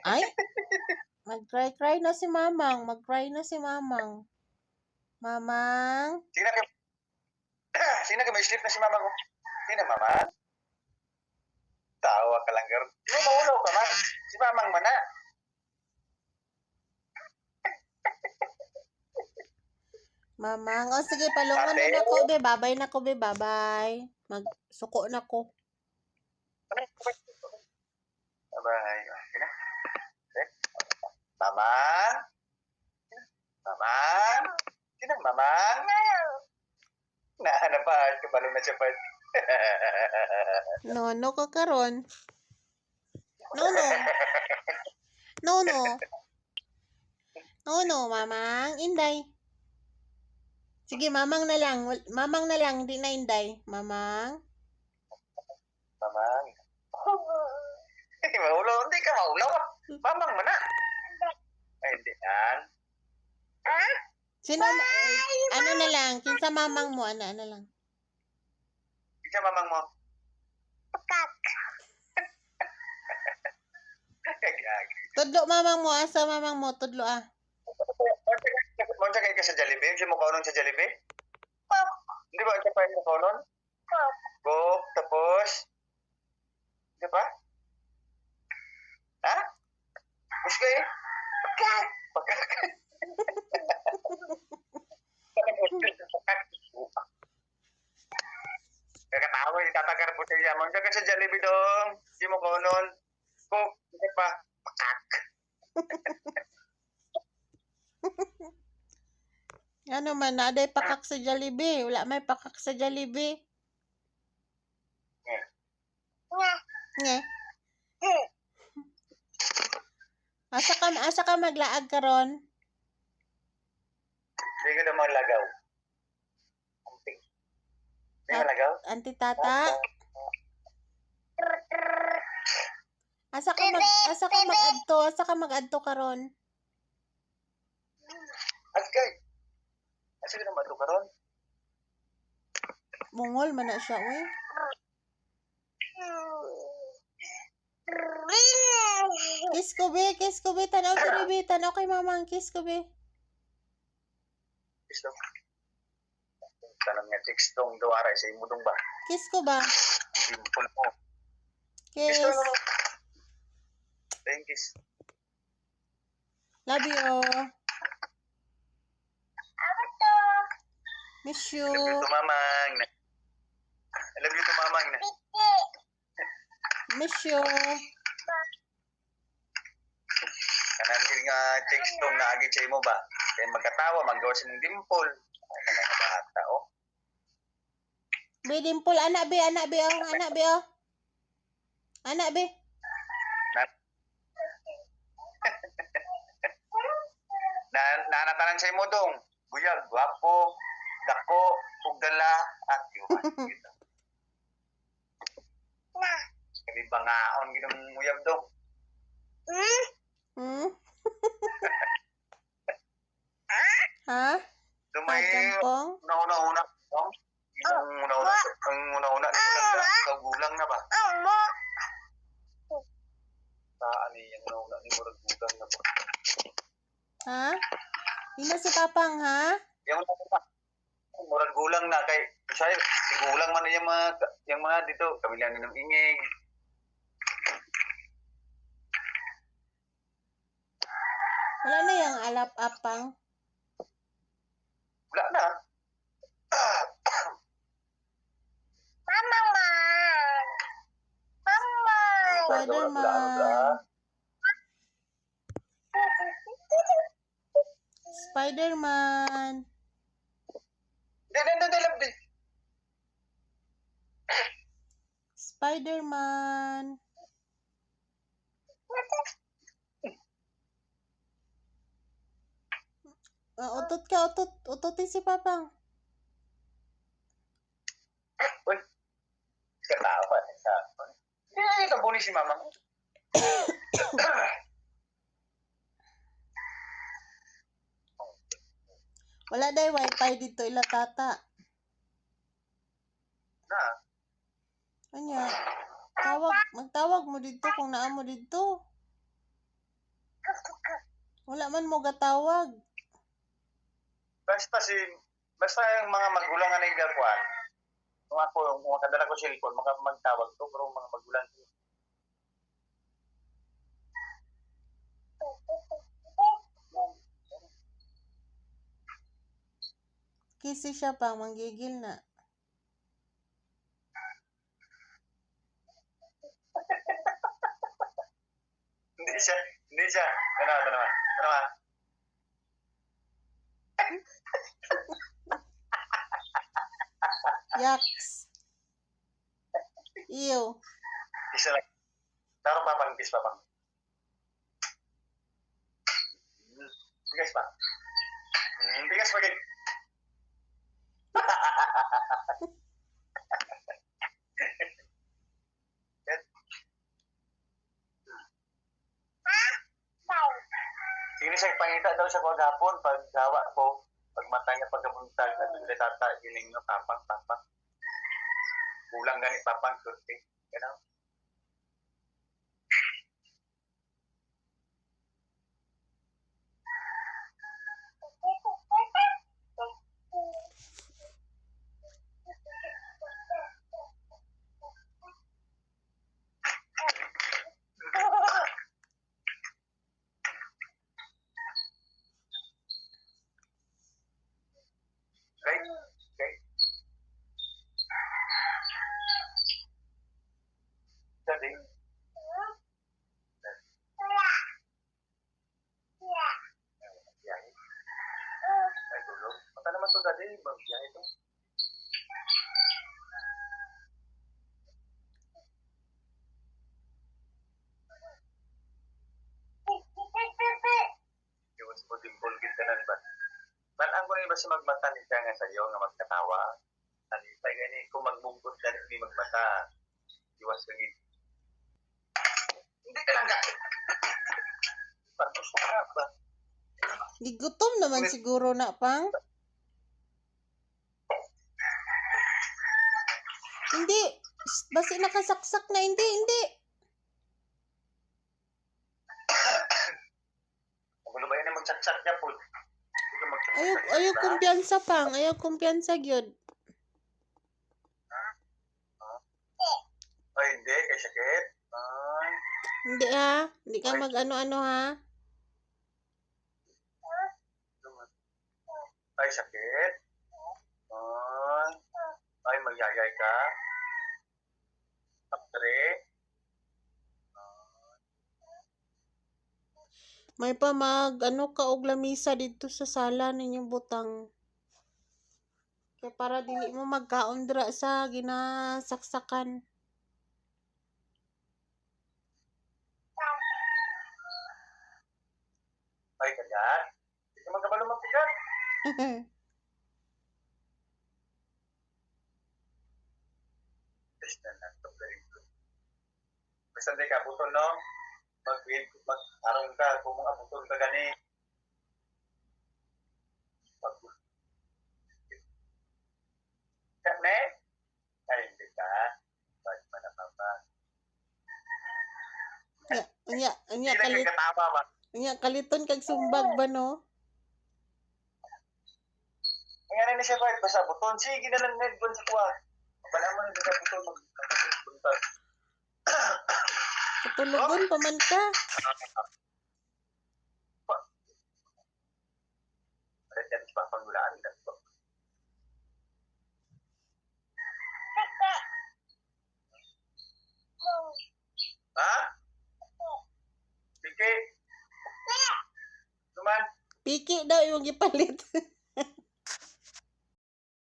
Ay, mag-cry na si Mamang. Mag-cry na si Mamang. Mamang? Sino ka may sleep na si Mamang? Sino, Mamang? Tawa ka lang, girl. Sino maulaw ka, man? Si Mamang man na. Mamang. O sige, palungon na ko, be. Babay na ko, be. Babay. Magsuko na ko. Bye-bye. Sino? Mamang? Mamang? Sino, Mamang? Nahanap pa. Kabalo na siya pa. No ka karon. No, Mamang. Inday. Sige, Mamang na lang. Mamang na lang, hindi na Inday. Mamang. Mamang. Maulaw. Hindi ka maulaw. Mamang mo na. Ay, hindi yan. Sino? Ano na lang? Kinsa Mamang mo? Ano lang? Isa Mamang mo. Tudlo Mamang mo. Asa Mamang mo? Tudlo Monsa kayo ka sa Jollibee? Hindi mo kaunon sa Jollibee? Hindi ba? Ito pa yung kaunon? Coke. Tapos? Hindi ba? Ha? Gusto kayo? Pagkakan. Kakatawa, itatagar po siya. Monsa ka sa Jollibee dong. Hindi mo kaunon. Coke. Hindi pa? Pakak. Ano man, naaday pakak sa Jollibee. Wala may pakak sa Jollibee. Nye. Asa ka maglaag karon? Hindi ka naman lagaw. Hindi ka lagaw? Auntie Tata? Asa ka mag-adto karon? Asgay. Asa ka naman ito karon? Mungol man na siya, we. Kiss ko, be. Tanaw kay Mamang. Kiss ko, be. Gusto. Tanong nga tekstong duwara sa imudong ba? Kiss ko ba? Simple mo. Kiss. Gusto mo. Thank you. Love you. Miss you. I love you to Mamang. I love you to Mamang. Miss you. Kanan din nga tekstong naagit sa imo ba? Kaya magkatawa, magawa sa mong dimple. Ay, mga bata, oh. Be, dimple. Anak, be, oh. Anak, be. Nanatanan sa imo dong. Buyag, gwapo, dako, ugdala, at yuman. Kami bangaon ginong uyab dong. Ha? Dumay, Jampong? una-una. Ang una-una. Kagulang na ba? Saan yung una-una ni murag gulang na ba? Ha? Hindi na si Papang, ha? Yung murag gulang na kay say sigulang man yung mga dito kami lang ng ingig. Wala na yung alap-apang. Wala na. Spider-Man. Di. Spider-Man. Utotin si Papang. Uy. Katawa. Hindi na ito buni si Mama. Wala day wifi dito ila tata. Na. Anya? Magtawag mo dito kung naa mo dito. Wala man mo gatawag. Basta yung mga magulang nga na kuan. Kung ako, kung makadala ko cellphone, magtawag to, pero mga magulang ko. Kasi siya pa, manggigil na. Hindi siya. Ano naman? Yaks. Iyo. Isa lang. Taro papang, kiss papang. Bigas pa. Bigas pa kayo. Sige siya, pangita daw siya kagapon pag gawa ko. Pag mata niya pagkabuntag, at hindi tata, giling nyo, papang. Kulang ganit papang, surti. Ganun. Okay. Jadi. Ay, tulog. Mata naman to dati, magbiyahe to. Iwas mo dimpol kita na ba? Balaan ko rin ba si magmata ni siya nga sa'yo nga magkatawa? Alipay gani, kung magbungkot ka hindi magmata. Iwas ka gid. Hindi ka lang gait. Pagpusarap ba? Gigutom naman siguro na pang. Hindi. Basta nakasaksak na. Hindi. Ano ba yan ang magsaksak niya po? Ayaw kumpiyansa pang. Ayaw kumpiyansa gyud. Ay, hindi. Kay sakit. Ay. Hindi ha. Hindi ka mag-ano-ano ha. Ay, sakit. Ay, magyayay ka. Tapre. May pa ano ka og lamisa dito sa sala ninyong butang. Kaya para dili mo magkaon dira sa ginasaksakan. Ay, kagat. Hindi ka magkabalo magkagat. Basta hindi ka buton, no? Mag-arong ka. Kung mga buton ka gani. Kane? Ay, hindi ka. Bakit man na papa? Anya Hindi na kagkatama ba? kaliton kag sumbag ba no? Ngayon na siya ba? Basta buton. Sige na lang netbon sa kuwa. Wala mo na sa buton mag-buntag. Katulugon pa man ka. Ay, yan ba? Panggulaan. Ha? Sige. Tuman. Piki daw yung gipalit.